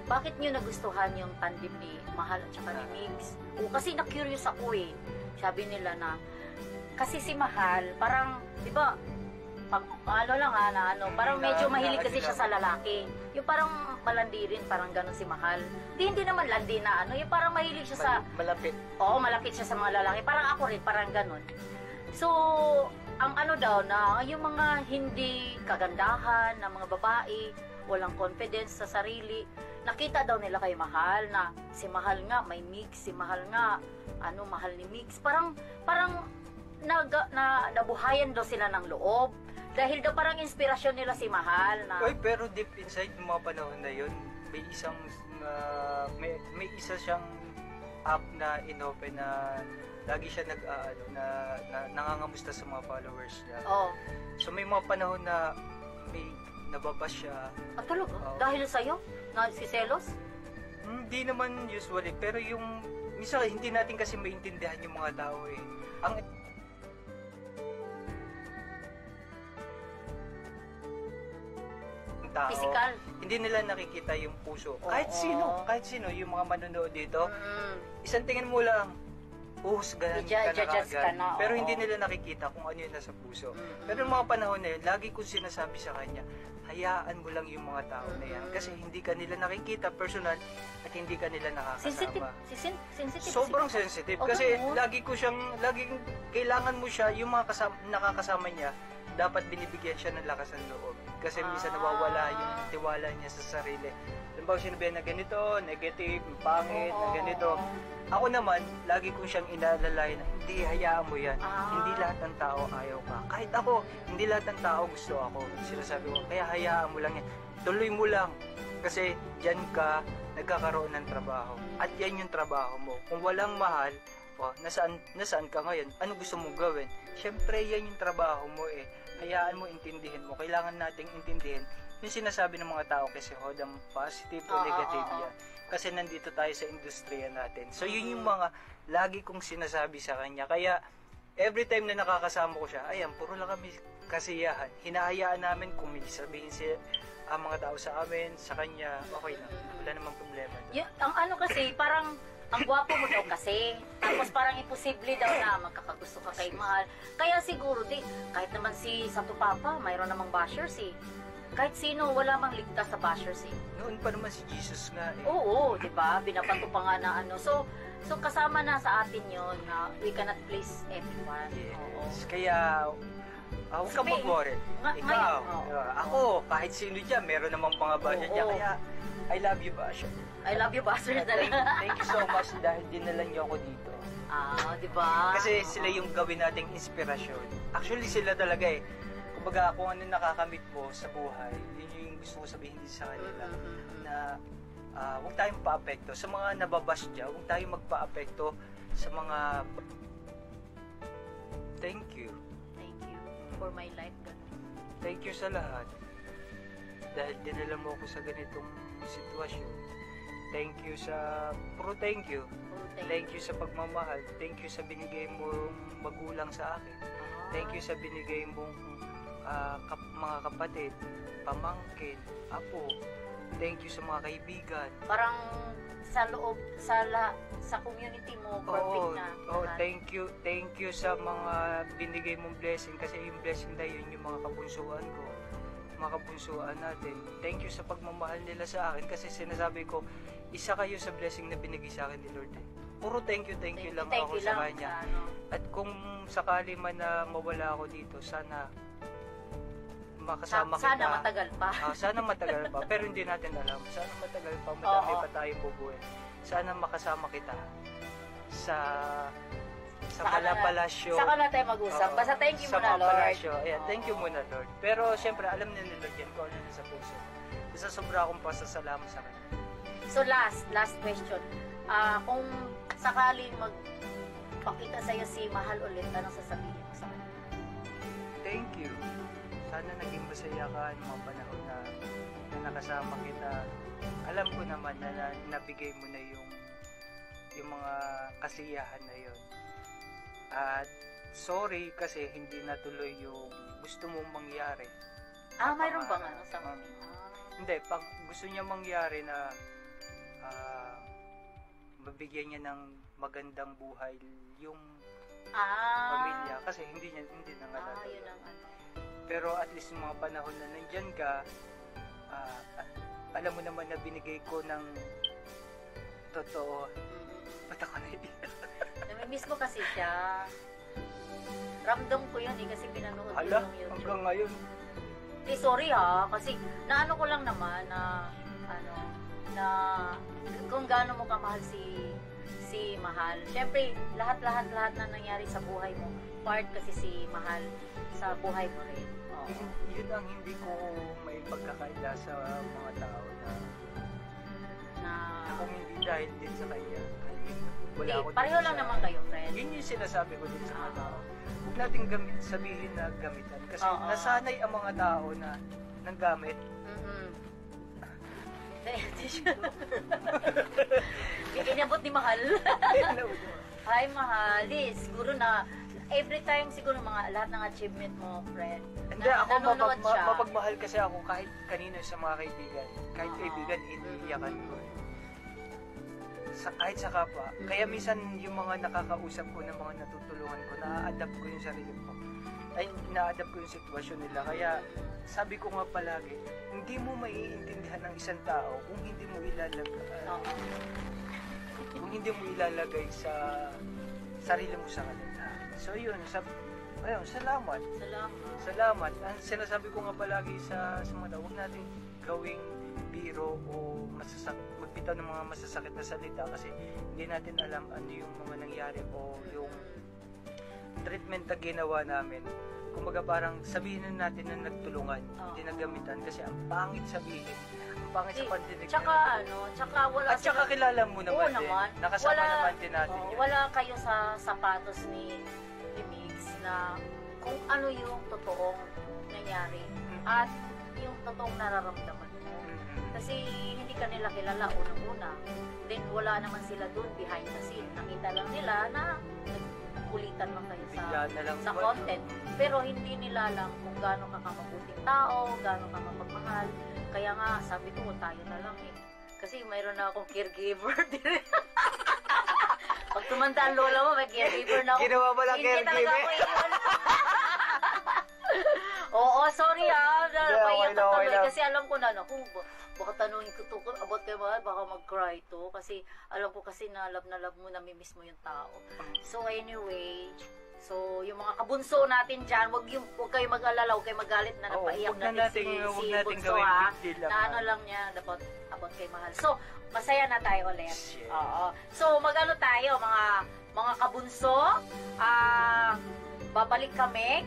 bakit nyo nagustuhan yung tandem ni Mahal at saka ni Migs? O, kasi na-curious ako eh. Sabi nila na, kasi si Mahal, parang, di ba, parang medyo mahilig kasi siya sa lalaki. Yung parang malandi rin, parang ganun si Mahal. Hindi naman landi na yung parang mahilig siya sa... Malapit. Oo, malapit siya sa mga lalaki. Parang ako rin, parang ganun. So, ang daw na, yung mga hindi kagandahan na mga babae, walang confidence sa sarili, nakita daw nila kay Mahal na si Mahal nga may Migs, si Mahal nga mahal ni Migs. Parang nabuhayan daw sila ng loob dahil daw parang inspirasyon nila si Mahal na. Oy, pero deep inside ng mga panahon na yun, may isang may isa siyang app na inopen na lagi siya nangangamusta sa mga followers niya. Oh. So may mga panahon na may nababas siya. Talaga? Dahil sa'yo? Na si Selos? Hindi naman usually, pero yung minsan hindi natin kasi maintindihan yung mga tao eh. Ang tao, physical. Hindi nila nakikita yung puso. Kahit sino, yung mga manonood dito, isang tingin mo lang, uhusgahan ka na agad. Pero hindi nila nakikita kung ano yung nasa puso. Pero yung mga panahon na yun, lagi kong sinasabi sa kanya, hayaan mo lang yung mga tao na yan. Kasi hindi ka nila nakikita personal at hindi ka nila nakakasama. Sensitive. Sobrang sensitive. Kasi laging kailangan mo siya, yung mga nakakasama niya, dapat binibigyan siya ng lakas ng loob. Kasi minsan nawawala yung tiwala niya sa sarili. Halimbawa sinabihan na ganito, negative, pangit, na ganito. Ako naman, lagi kong siyang inalalay na hindi, hayaan mo yan. Hindi lahat ng tao ayaw ka. Kahit ako, hindi lahat ng tao gusto ako. Sinasabi ko, kaya hayaan mo lang yan. Tuloy mo lang. Kasi dyan ka nagkakaroon ng trabaho. At yan yung trabaho mo. Kung walang mahal, nasaan ka ngayon? Ano gusto mong gawin? Siyempre, yan yung trabaho mo eh. Hayaan mo, intindihin mo. Kailangan nating intindihin yung sinasabi ng mga tao kasi hodang positive o negative yan. Kasi nandito tayo sa industriya natin. So, yun yung mga lagi kong sinasabi sa kanya. Kaya, every time na nakakasama ko siya, ayan, puro lang kami kasiyahan. Hinahayaan namin kung may sabihin ang mga tao sa amin, sa kanya, okay lang. Wala namang problema. Ang kasi, parang ang gwapo mo daw kasi. Tapos parang imposible daw na magkakagusto ka kay Mahal. Kaya siguro, kahit naman si Santo Papa, mayroon namang bashers eh. Kahit sino, wala mang ligtas sa bashers eh. Noon pa naman si Jesus nga eh. Oo, di ba? Binabato pa nga na So kasama na sa atin yun na we cannot please everyone. Yes. Kaya, huwag kang mag-worry. Ikaw, ako, kahit sino dyan, meron namang mga basher dyan. Kaya, I love you, basher. I love you, basher. Thank you so much dahil dinala niyo ako dito. Di ba? Kasi sila yung gawin nating inspirasyon. Actually, sila talaga eh. Kumbaga, kung ano nakakamit mo sa buhay, yun yung gusto ko sabihin din sa kanila. Na huwag tayong pa-apekto. Sa mga nababash dyan, huwag tayong magpa-apekto sa mga... Thank you. Thank you for my life. Thank you sa lahat. Dahil dinala mo ako sa ganitong sitwasyon. Thank you sa... Thank you. Thank you sa pagmamahal. Thank you sa binigay mong magulang sa akin. Thank you sa binigay mong mga kapatid, pamangkin, apo. Thank you sa mga kaibigan. Parang sa loob, sa community mo, perfect na. Thank you sa mga binigay mong blessing. Kasi yung blessing na yun, yung mga kabunsuan ko. Mga kabunsuan natin. Thank you sa pagmamahal nila sa akin. Kasi sinasabi ko, isa kayo sa blessing na binigay sa akin ni Lord. Puro thank you lang ako sa Kanya. At kung sakali man na mawala ako dito, sana makasama kita. Sana matagal pa. Sana matagal pa. Pero hindi natin alam. Sana matagal pa. Madami pa tayong bubuhay. Sana makasama kita sa Malapalasyo. Saka na tayo mag-usap. Basta thank you muna, Lord. Ayan, thank you muna, Lord. Pero siyempre, alam na ni Lord yan kung ano sa puso. Isa sobra akong pasasalamat sa Kanya. So last question. Kung sakaling magpakita sa'yo si Mahal ulit, anong sasabihin mo sa kanya? Thank you. Sana naging masaya ka ng mga panahon na nakasama kita. Alam ko naman na nabigay mo na yung mga kasiyahan na yon. At sorry kasi hindi natuloy yung gusto mong mangyari. Mayroon bang sa Hindi, gusto niya mangyari na mabigyan niya ng magandang buhay yung Ah. pamilya kasi hindi na nga Yun ang ano. pero at least yung mga panahon na nandyan ka, alam mo naman na binigay ko ng totoo. Ba't ako naiiyak? Namimiss ko kasi siya. Ramdam ko yun kasi pinanood ko Hala, yung YouTube. hanggang ngayon. Sorry ha, kasi naano ko lang naman na kung gaano mo kamahal si Mahal. Siyempre, lahat na nangyari sa buhay mo, part kasi si Mahal sa buhay mo rin. Oo. Yun ang hindi ko may pagkakaila sa mga tao na kung hindi dahil din sa kanya, wala ako pareho lang naman kayo, friend. Yun yung sinasabi ko din sa mga tao. Huwag natin sabihin na gamitan. Kasi nasanay ang mga tao na nang gamit. Inabot ni Mahal. Hi, Mahal. Siguro na every time siguro lahat ng achievement mo, friend. Hindi, ako nanonood siya. mapagmahal kasi ako kahit kanino sa mga kaibigan. Kahit kaibigan, iniiyakan ko. Kahit sa kapwa. Kaya minsan yung mga nakakausap ko ng mga natutulungan ko, na-adapt ko yung sarili ko. Na-adapt ko yung sitwasyon nila. Kaya sabi ko nga palagi, hindi mo maiintindihan ng isang tao kung hindi mo ilalagay sa sarili mo sa kanila. So yun, salamat. Salamat. Ang sinasabi ko nga palagi sa mga tao, huwag natin gawing biro o magbitaw ng mga masasakit na salita kasi hindi natin alam ano yung mga nangyari o yung treatment na ginawa namin. Kumbaga parang sabihin na natin na nagtulungan, hindi nagamitan kasi ang pangit sabihin, ang pangit sa pandinig. Tsaka kilala mo naman din. Nakasama naman din natin yun. Wala kayo sa sapatos ni Migs na kung ano yung totoong nangyari at yung totoong nararamdaman mo. Kasi hindi ka nila kilala unang-una. Then wala naman sila doon behind the scene. Nakita lang nila na kulitan lang kayo sa content. Pero hindi nila lang kung gaano ka mabuting tao, gaano ka mapagmahal. Kaya nga, sabi ko, tayo na lang eh. Kasi mayroon na akong caregiver din. Pag tumanda ang lola mo, may caregiver na ako. Ginawa mo lang caregiver? Hindi talaga ako iwan. Oo, sorry ha. Napaiyak ka tuloy. Kasi alam ko na, baka tanungin ko to, about kay Mahal, baka mag-cry to. Kasi alam ko kasi na love mo, namimiss mo yung tao. So anyway, yung mga kabunso natin dyan, huwag kayo mag-alala, huwag kayo magalit na napaiyak natin si Bunso ha. Na ano lang niya, about kay Mahal. So, masaya na tayo ulit. Oo. So, mag-ano tayo, mga kabunso, babalik kami.